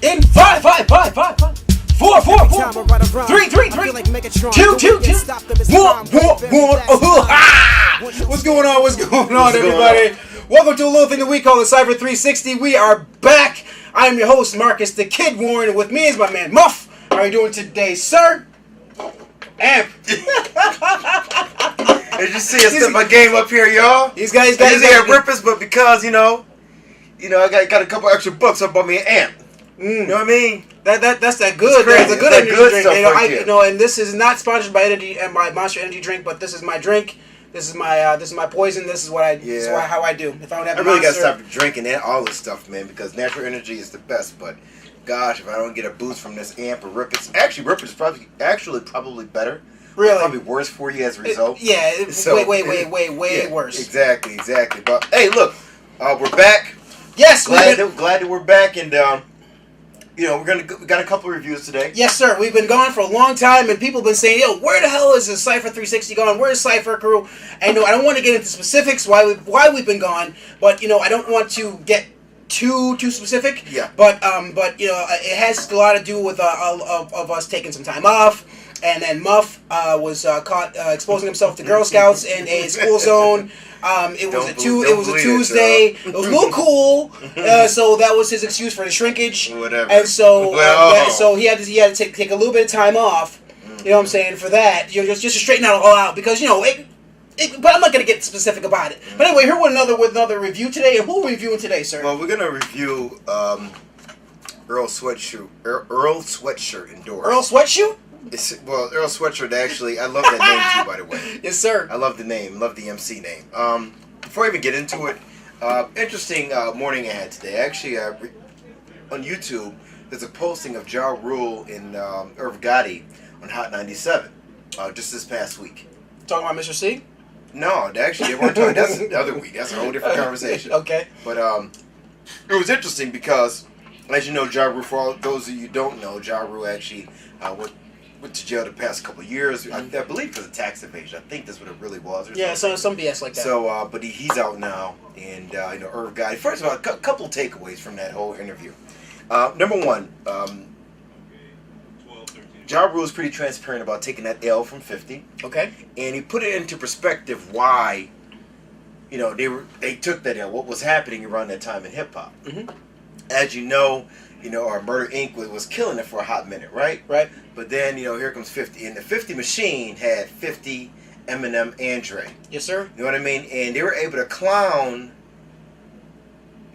In 5, 4, 3, 2, 1. What's going on? What's going on, everybody? Welcome to a little thing that we call the Cipher 360. We are back. I am your host, Marcus the Kid Warren, and with me is my man Muff. How are you doing today, sir? Amp. Did you see us step my game up here, y'all? These guys got rippers, but because I got a couple extra bucks, I bought me an amp. You know what I mean? That's that good. That's a good energy drink. Stuff And this is not sponsored by Energy and my Monster Energy drink, but this is my drink. This is my poison. This is what I This is how I do. If I don't have I really got to stop drinking all this stuff, man, because natural energy is the best. But gosh, if I don't get a boost from this amp or Rippers, actually Rippers is probably better. Really? Probably worse for you as a result. Way worse. Exactly. But hey, look, we're back. Yes, glad that we're back, and we got a couple of reviews today. Yes, sir. We've been gone for a long time, and people have been saying, "Yo, where the hell is the Cipher 360 gone? Where's Cipher crew?" And I don't want to get into specifics why we've been gone, but I don't want to get too specific. Yeah. But it has a lot to do with of us taking some time off. And then Muff was caught exposing himself to Girl Scouts in a school zone. It was a Tuesday. It was a little cool, so that was his excuse for the shrinkage. Whatever. And so, so he had to take a little bit of time off. You know what I'm saying, for that. Just to straighten out all out, because but I'm not gonna get specific about it. But anyway, here with another review today. And who are we reviewing today, sir? Well, we're gonna review Earl Sweatshirt endorsed. Earl Sweatshirt? Earl Sweatshirt, actually, I love that name too, by the way. Yes, sir. I love the name, love the MC name. Before I even get into it, interesting morning I had today. Actually, on YouTube, there's a posting of Ja Rule and Irv Gotti on Hot 97, just this past week. Talking about Mr. C? No, actually, they weren't talking. That's the other week. That's a whole different conversation. Okay. But it was interesting because, as you know, Ja Rule, for all those of you who don't know, Ja Rule actually went to jail the past couple of years. I believe for the tax evasion. I think that's what it really was. Yeah, so some BS like that. So, but he's out now, and Irv Gotti. First of all, a couple of takeaways from that whole interview. Number one, Ja Rule is pretty transparent about taking that L from 50. Okay. And he put it into perspective why, they took that L. What was happening around that time in hip hop? Mm-hmm. As you know, our Murder Inc. was killing it for a hot minute, right? Right. But then, here comes 50. And the 50 machine had 50, Eminem, and Dre. Yes, sir. You know what I mean? And they were able to clown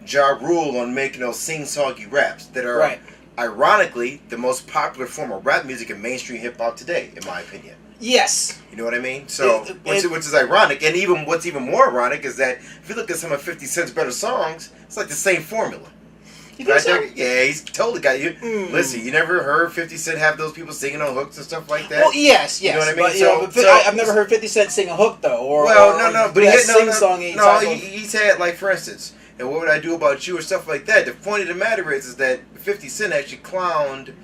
Ja Rule on making those sing-songy raps that are, ironically, the most popular form of rap music in mainstream hip-hop today, in my opinion. Yes. You know what I mean? So, which is ironic. And what's even more ironic is that if you look at some of 50 Cent's better songs, it's like the same formula. You think so? Yeah, he's totally got you. Listen, you never heard 50 Cent have those people singing on hooks and stuff like that? Well, yes. You know what I mean? But, I've never heard 50 Cent sing a hook, though. But he had sing-songy. He's had, like, for instance, and what would I do about you or stuff like that. The point of the matter is that 50 Cent actually clowned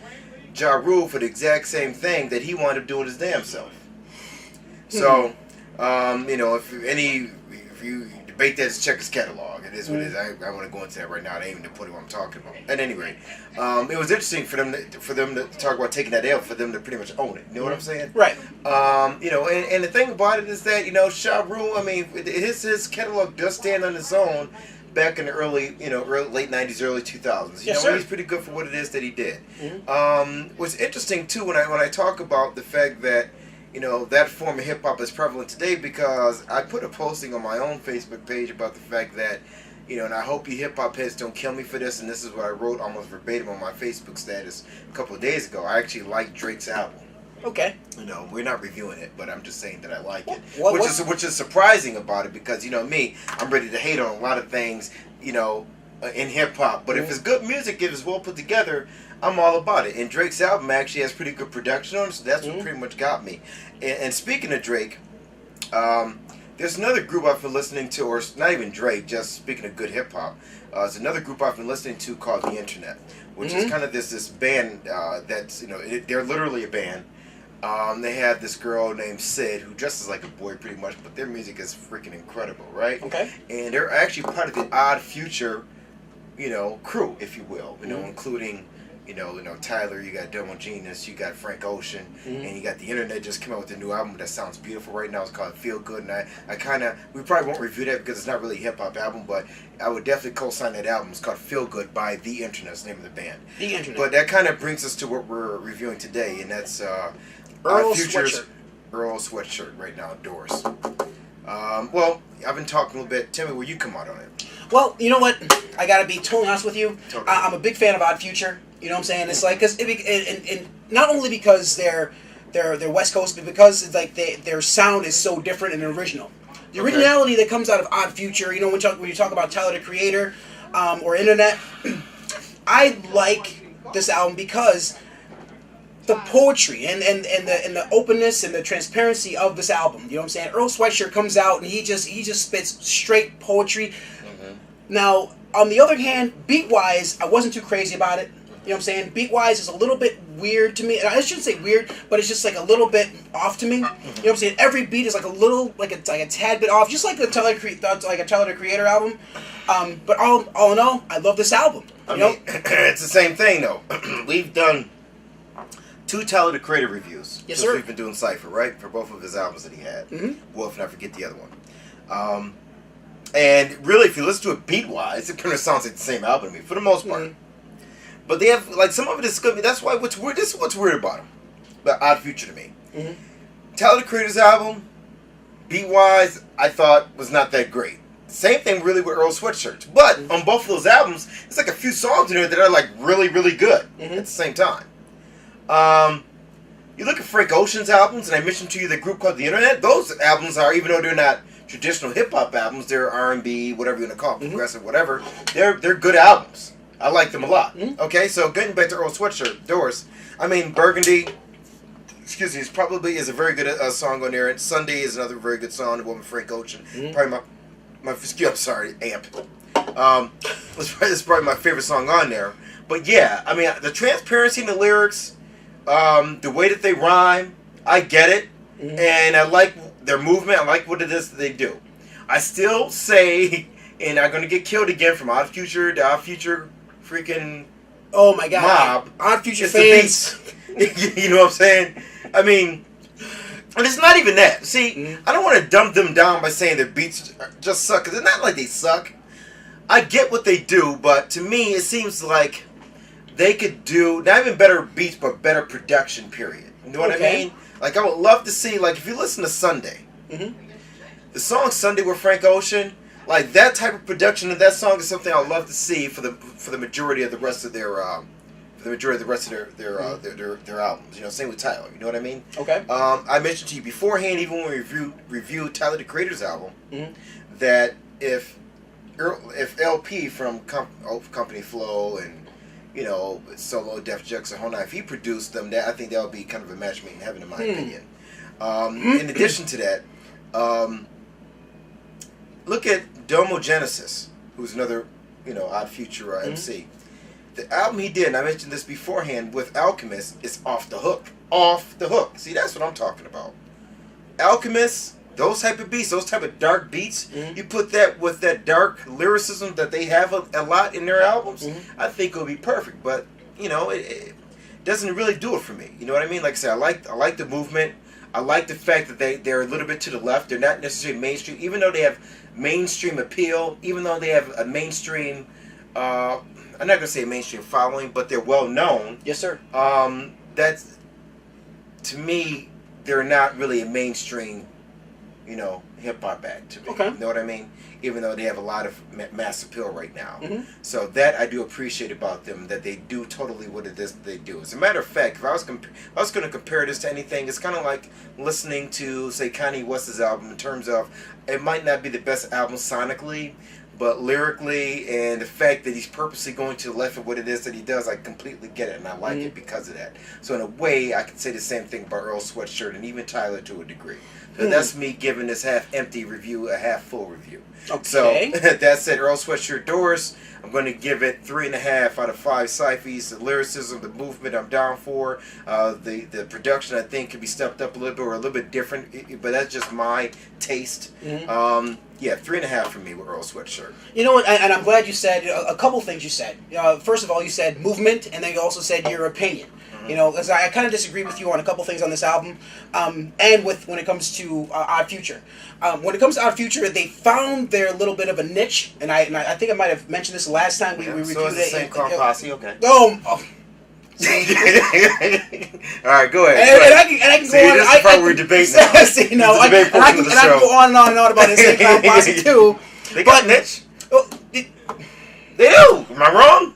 Ja Rule for the exact same thing that he wound up doing his damn self. So, if you debate that, check his catalog. It is what it is. I want to go into that right now. I ain't even the point of what I'm talking about. At any rate, it was interesting for them to talk about taking that L, for them to pretty much own it. You know what I'm saying? Right. And the thing about it is that Ja Rule, I mean, his catalog does stand on its own. Back in the late '90s, early 2000s, yes, sir. He's pretty good for what it is that he did. Mm-hmm. What's interesting too when I talk about the fact that that form of hip hop is prevalent today, because I put a posting on my own Facebook page about the fact that, and I hope you hip hop heads don't kill me for this, and this is what I wrote almost verbatim on my Facebook status a couple of days ago. I actually like Drake's album. Okay. We're not reviewing it, but I'm just saying that I like it. What? Which is surprising about it, because me, I'm ready to hate on a lot of things, in hip hop. But if it's good music, if it's well put together, I'm all about it. And Drake's album actually has pretty good production on it, so that's what pretty much got me. And speaking of Drake, there's another group I've been listening to, or not even Drake, just speaking of good hip hop. There's another group I've been listening to called The Internet, which is kind of this band that's they're literally a band. They have this girl named Sid who dresses like a boy pretty much, but their music is freaking incredible, right? Okay. And they're actually part of the Odd Future, crew, if you will, including You know, Tyler, you got Domo Genius, you got Frank Ocean, and you got the internet just came out with a new album that sounds beautiful right now. It's called Feel Good, and I kind of, we probably won't review that because it's not really a hip hop album, but I would definitely co-sign that album. It's called Feel Good by The Internet, is the name of the band. The Internet. But that kind of brings us to what we're reviewing today, and that's Earl Sweatshirt. Earl Sweatshirt right now, Doors. Well, I've been talking a little bit. Tell me where you come out on it. Well, you know what? I gotta be totally honest with you. I'm a big fan of Odd Future. You know what I'm saying? It's like, cause and not only because they're West Coast, but because it's like their sound is so different and original. The originality that comes out of Odd Future, you know, when you talk about Tyler the Creator, or Internet, I like this album because the poetry and the openness and the transparency of this album. You know what I'm saying? Earl Sweatshirt comes out and he just spits straight poetry. Now, on the other hand, beat-wise, I wasn't too crazy about it. You know what I'm saying? Beat-wise is a little bit weird to me. I shouldn't say weird, but it's just like a little bit off to me. You know what I'm saying? Every beat is like a little, like a tad bit off, just like the Tyler the Creator album. But all in all, I love this album. You know? It's the same thing though. We've done 2 Tyler the Creator reviews. Yes, sir. We've been doing Cipher, right, for both of his albums that he had. Wolf, and I forget the other one. And really, if you listen to it beat-wise, it kind of sounds like the same album to me, for the most part. But they have, like, some of it is good. That's why, what's weird, this is what's weird about him. The Odd Future to me. Tyler the Creator's album, beat-wise, I thought was not that great. Same thing really with Earl Sweatshirt. But on both of those albums, there's like a few songs in there that are like really, really good at the same time. You look at Frank Ocean's albums, and I mentioned to you the group called The Internet. Those albums are, even though they're not traditional hip-hop albums, they're R&B, whatever you want to call them, progressive, whatever. They're good albums. I like them a lot. Okay, so getting back to Earl Sweatshirt, Doors. I mean, Burgundy, excuse me, is a very good song on there. And Sunday is another very good song. The woman Frank Ocean, probably I'm sorry, Amp. It's probably my favorite song on there. But yeah, I mean, the transparency in the lyrics, the way that they rhyme, I get it, and I like their movement. I like what it is that they do. I still say, and I'm gonna get killed again from Odd Future, the Odd Future freaking oh my god mob. Odd Future fans. You know what I'm saying? I mean, and it's not even that. See, I don't want to dumb them down by saying their beats just suck, because it's not like they suck. I get what they do, but to me, it seems like they could do not even better beats, but better production, period. You know what I mean? Like, I would love to see, like, if you listen to Sunday, the song Sunday with Frank Ocean, like, that type of production of that song is something I would love to see for the majority of the rest of their their albums. You know, same with Tyler. You know what I mean? Okay. I mentioned to you beforehand, even when we reviewed Tyler the Creator's album, that if LP from Company Flow and, you know, Solo, Def Jux, and Hona, if he produced them, I think that would be kind of a match made in heaven, in my opinion. In addition to that, look at Domo Genesis, who's another, you know, Odd Future MC. The album he did, and I mentioned this beforehand, with Alchemist, is off the hook. Off the hook. See, that's what I'm talking about. Alchemist, those type of beats, those type of dark beats, you put that with that dark lyricism that they have a lot in their albums, I think it would be perfect. But, you know, it doesn't really do it for me. You know what I mean? Like I said, I like the movement. I like the fact that they're a little bit to the left. They're not necessarily mainstream, even though they have mainstream appeal, even though they have a mainstream, I'm not going to say mainstream following, but they're well known. Yes, sir. That's, to me, they're not really a mainstream, you know, hip-hop act to me. Okay. You know what I mean? Even though they have a lot of mass appeal right now. So that I do appreciate about them, that they do totally what it is that they do. As a matter of fact, if I was going to compare this to anything, it's kind of like listening to, say, Kanye West's album, in terms of, it might not be the best album sonically, but lyrically, and the fact that he's purposely going to the left of what it is that he does, I completely get it, and I like it because of that. So in a way, I can say the same thing about Earl Sweatshirt, and even Tyler to a degree. So that's me giving this half-empty review a half-full review. Okay. So that said, Earl Sweatshirt, Doors, I'm going to give it 3.5 out of 5 Cyphies. The lyricism, the movement, I'm down for. The production, I think, could be stepped up a little bit or a little bit different, but that's just my taste. Yeah, 3.5 for me with Earl Sweatshirt. You know what? And I'm glad you said a couple things. You said, first of all, you said movement, and then you also said your opinion. You know, because I kind of disagree with you on a couple things on this album, and when it comes to Odd Future. When it comes to Odd Future, they found their little bit of a niche, and I think I might have mentioned this last time we reviewed so it's the same posse, okay. Oh. All right, go ahead. And I can see, go on. This is the part we're debating now. See, no, I can go on and on about Insane Clown Posse too. They got niche. They do. Am I wrong?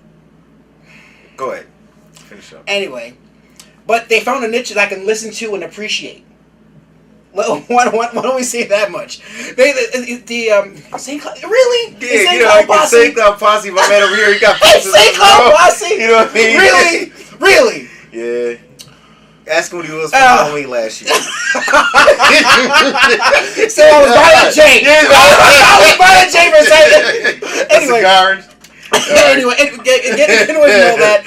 Go ahead. Finish up. Anyway, but they found a niche that I can listen to and appreciate. Why don't we say that much? Insane Clown, really? Yeah, you know, Insane Clown Posse, my man over here, he got Insane Clown Posse. You know what I mean? Really? Yeah. Ask him what he was for Halloween last year. So I was Violent J. I was Violent J for a second. Anyway. Anyway, getting away from all that,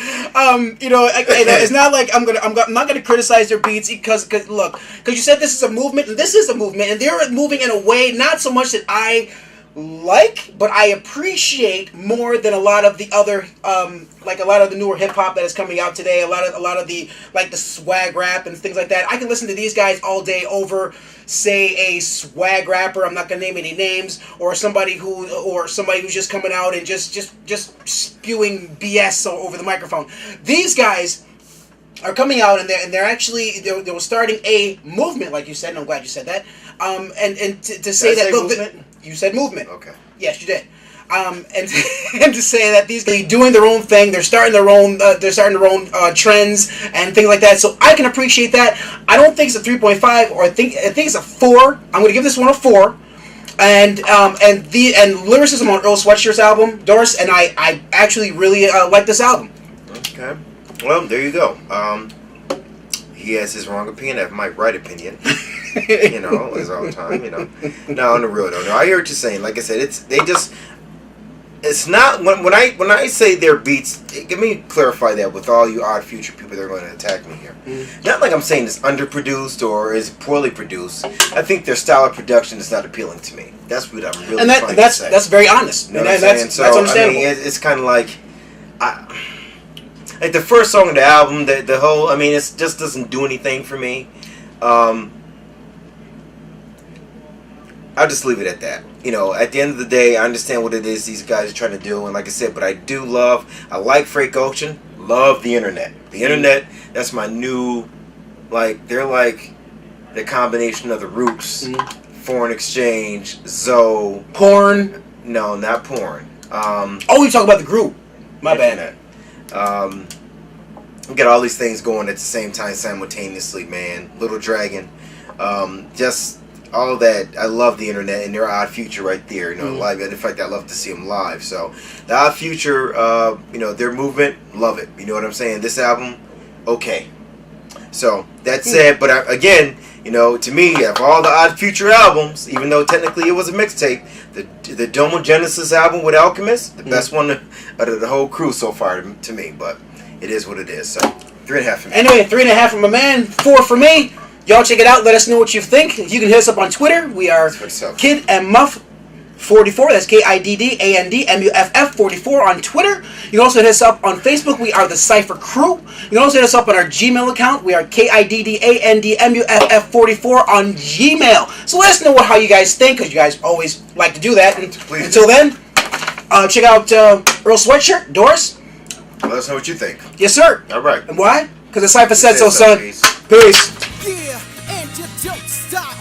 it's not like I'm not gonna criticize their beats because you said this is a movement and this is a movement and they're moving in a way not so much that I like, but I appreciate more than a lot of the other, like a lot of the newer hip hop that is coming out today. A lot of the the swag rap and things like that. I can listen to these guys all day over, say, a swag rapper. I'm not gonna name any names, or somebody who's just coming out and just spewing BS over the microphone. These guys are coming out and they're actually they were starting a movement, like you said, and I'm glad you said that. And to say that movement? You said movement. Okay. Yes, you did. And to say that these guys are doing their own thing, they're starting their own trends and things like that. So I can appreciate that. I don't think it's a 3.5, or I think it's a 4. I'm going to give this one a 4. And lyricism on Earl Sweatshirt's album, Doris, and I actually really like this album. Okay. Well, there you go. He has his wrong opinion. I have my right opinion. As all the time. No, on the real though. No, I hear what you're saying. Like I said, it's not when I say their beats. Let me clarify that with all you Odd Future people that are going to attack me here. Not like I'm saying it's underproduced or is poorly produced. I think their style of production is not appealing to me. That's what I'm really trying to say. That's very honest. You know what I'm saying? So understandable. I mean, it's kind of like the first song of the album. The whole. I mean, it just doesn't do anything for me. I'll just leave it at that. At the end of the day, I understand what it is these guys are trying to do, and like I said, but I like Frank Ocean, love the internet. The internet, that's my new, they're like the combination of the Roots, Foreign Exchange, Zoe. Porn? No, not porn. You talk about the group. My bad. We got all these things going at the same time simultaneously, man. Little Dragon. Just all that. I love the internet and their Odd Future right there. Live. In fact, I love to see them live. So the Odd Future, their movement, love it. You know what I'm saying? This album, okay. So that said, but again, to me, of all the Odd Future albums, even though technically it was a mixtape, the Domo Genesis album with Alchemist, the best one out of the whole crew so far to me. But it is what it is. So 3.5 for me. Anyway, 3.5 from my man, 4 for me. Y'all check it out. Let us know what you think. You can hit us up on Twitter. We are Kid and Muff 44. That's KIDDANDMUFF 44 on Twitter. You can also hit us up on Facebook. We are the Cipher Crew. You can also hit us up on our Gmail account. We are KIDDANDMUFF 44 on Gmail. So let us know how you guys think, because you guys always like to do that. And until then, check out Earl Sweatshirt. Doris? Let us know what you think. Yes, sir. All right. And why? Because the Cipher said so, son. Peace. Yeah, and you don't stop.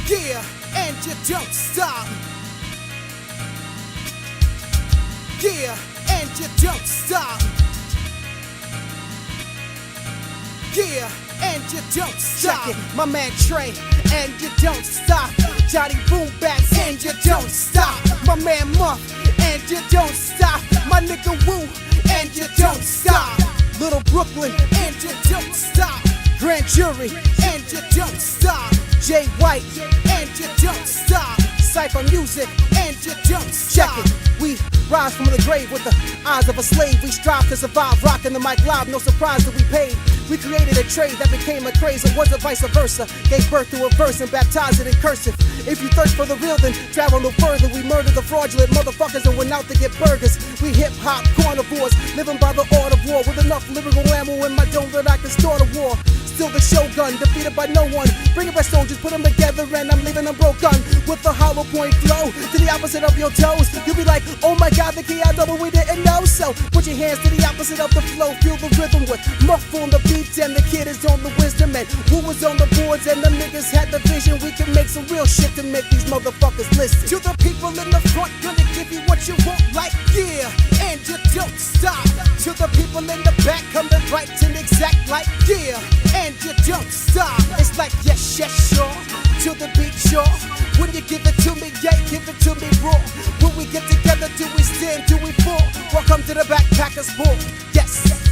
Yeah, and you don't stop. Yeah, and you don't stop. Yeah, and you don't stop. Check it, my man Trey, and you don't stop. Johnny Boombats, and you don't stop. My man Muff, and you don't stop. My nigga Woo, and you don't stop. Little Brooklyn, and you don't stop. Grand Jury, and you don't stop. Jay White, and you don't stop. Cipher Music, and you don't stop. Check it, we rise from the grave with the eyes of a slave. We strive to survive, rocking the mic live. No surprise that we paid We created a trade that became a craze, or was it vice versa? Gave birth to a verse and baptized it in cursive. If you thirst for the real, then travel no further. We murdered the fraudulent motherfuckers and went out to get burgers. We hip-hop carnivores, living by the art of war, with enough lyrical ammo in my dome that I can start a war. Still the shogun, defeated by no one. Bring it back soldiers, put them together, and I'm leaving them broken. With the hollow point flow, to the opposite of your toes. You'll be like, oh my god, the key I double, we didn't know. So put your hands to the opposite of the flow. Feel the rhythm with Muff on the beats, and the kid is on the wisdom. And who was on the boards, and the niggas had the vision. We can make some real shit to make these motherfuckers listen. To the people in the front, gonna give you what you want, like yeah, and you don't stop. To the people in the back, coming right and exact, like yeah, and you don't stop. It's like yes, yes, sure. To the beat, sure. When you give it to me, yeah, give it to me raw. When we get together, do we stand, do we fall? Welcome to the Backpackers Ball. Yes.